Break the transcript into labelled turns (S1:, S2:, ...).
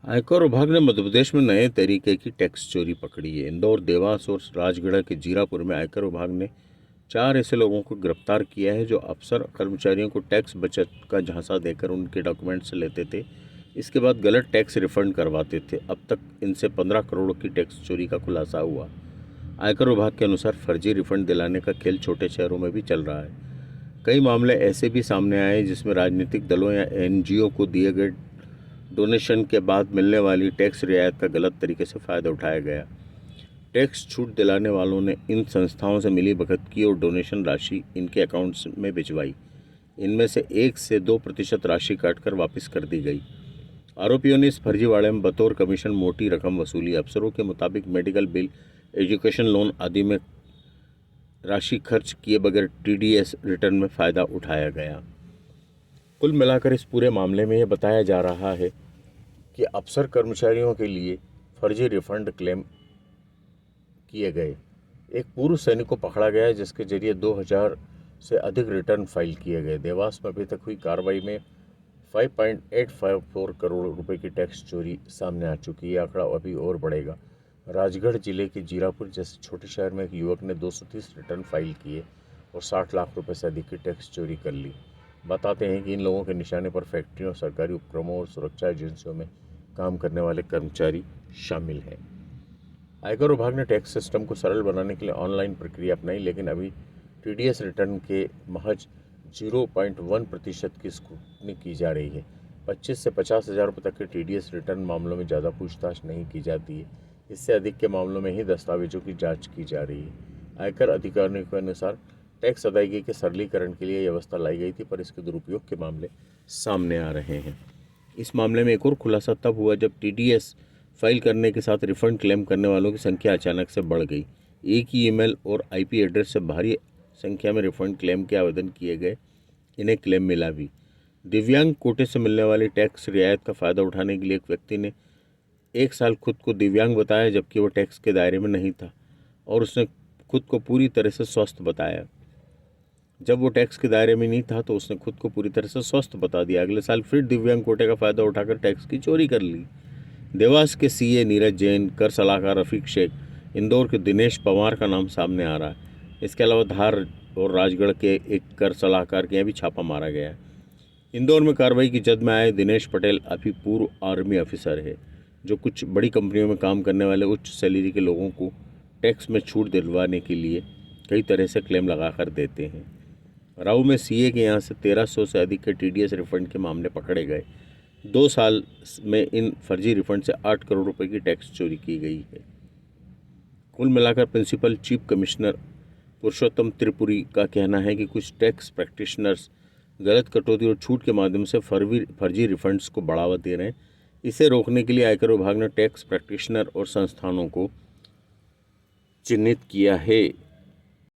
S1: आयकर विभाग ने मध्य प्रदेश में नए तरीके की टैक्स चोरी पकड़ी है। इंदौर, देवास और राजगढ़ के जीरापुर में आयकर विभाग ने 4 ऐसे लोगों को गिरफ्तार किया है जो अफसर कर्मचारियों को टैक्स बचत का झांसा देकर उनके डॉक्यूमेंट्स लेते थे। इसके बाद गलत टैक्स रिफंड करवाते थे। अब तक इनसे 15 करोड़ की टैक्स चोरी का खुलासा हुआ। आयकर विभाग के अनुसार फर्जी रिफंड दिलाने का खेल छोटे शहरों में भी चल रहा है। कई मामले ऐसे भी सामने आए जिसमें राजनीतिक दलों या एनजीओ को दिए गए डोनेशन के बाद मिलने वाली टैक्स रियायत का गलत तरीके से फ़ायदा उठाया गया। टैक्स छूट दिलाने वालों ने इन संस्थाओं से मिली भगत की और डोनेशन राशि इनके अकाउंट्स में भिजवाई। इनमें से 1 से 2% राशि काटकर वापस कर दी गई। आरोपियों ने इस फर्जीवाड़े में बतौर कमीशन मोटी रकम वसूली। अफसरों के मुताबिक मेडिकल बिल, एजुकेशन लोन आदि में राशि खर्च किए बगैर टीडीएस रिटर्न में फ़ायदा उठाया गया। कुल मिलाकर इस पूरे मामले में यह बताया जा रहा है कि अफसर कर्मचारियों के लिए फर्जी रिफंड क्लेम किए गए। एक पूर्व सैनिक को पकड़ा गया है जिसके जरिए 2000 से अधिक रिटर्न फाइल किए गए। देवास में अभी तक हुई कार्रवाई में 5.854 करोड़ रुपए की टैक्स चोरी सामने आ चुकी है। आंकड़ा अभी और बढ़ेगा। राजगढ़ जिले के जीरापुर जैसे छोटे शहर में एक युवक ने 230 रिटर्न फाइल किए और 60 लाख रुपए से अधिक की टैक्स चोरी कर ली। बताते हैं कि इन लोगों के निशाने पर फैक्ट्रियों, सरकारी उपक्रमों और सुरक्षा एजेंसियों में काम करने वाले कर्मचारी शामिल हैं। आयकर विभाग ने टैक्स सिस्टम को सरल बनाने के लिए ऑनलाइन प्रक्रिया अपनाई, लेकिन अभी टीडीएस रिटर्न के महज 0.1% की स्क्रूटनी की जा रही है। 25 से 50 हज़ार रुपये तक के टीडीएस रिटर्न मामलों में ज़्यादा पूछताछ नहीं की जाती है। इससे अधिक के मामलों में ही दस्तावेजों की जांच की जा रही है। आयकर अधिकारियों के अनुसार टैक्स अदायगी के सरलीकरण के लिए व्यवस्था लाई गई थी, पर इसके दुरुपयोग के मामले सामने आ रहे हैं। इस मामले में एक और खुलासा तब हुआ जब टीडीएस फाइल करने के साथ रिफंड क्लेम करने वालों की संख्या अचानक से बढ़ गई। एक ही ईमेल और आईपी एड्रेस से भारी संख्या में रिफंड क्लेम के आवेदन किए गए। इन्हें क्लेम मिला भी। दिव्यांग कोटे से मिलने वाली टैक्स रियायत का फ़ायदा उठाने के लिए एक व्यक्ति ने 1 साल खुद को दिव्यांग बताया, जबकि वो टैक्स के दायरे में नहीं था और उसने खुद को पूरी तरह से स्वस्थ बताया। जब वो टैक्स के दायरे में नहीं था तो उसने खुद को पूरी तरह से स्वस्थ बता दिया। अगले साल फिर दिव्यांग कोटे का फ़ायदा उठाकर टैक्स की चोरी कर ली। देवास के सीए नीरज जैन, कर सलाहकार रफीक शेख, इंदौर के दिनेश पवार का नाम सामने आ रहा है। इसके अलावा धार और राजगढ़ के एक कर सलाहकार के यहाँ भी छापा मारा गया है। इंदौर में कार्रवाई की जद में आए दिनेश पटेल अभी पूर्व आर्मी ऑफिसर है, जो कुछ बड़ी कंपनियों में काम करने वाले उच्च सैलरी के लोगों को टैक्स में छूट दिलवाने के लिए कई तरह से क्लेम लगा कर देते हैं। राऊ में सीए के यहाँ से 1300 से अधिक के टीडीएस रिफंड के मामले पकड़े गए। 2 साल में इन फर्जी रिफंड से 8 करोड़ रुपए की टैक्स चोरी की गई है। कुल मिलाकर प्रिंसिपल चीफ कमिश्नर पुरुषोत्तम त्रिपुरी का कहना है कि कुछ टैक्स प्रैक्टिशनर्स गलत कटौती और छूट के माध्यम से फर्जी रिफंड्स को बढ़ावा दे रहे हैं। इसे रोकने के लिए आयकर विभाग ने टैक्स प्रैक्टिशनर और संस्थानों को चिन्हित किया है।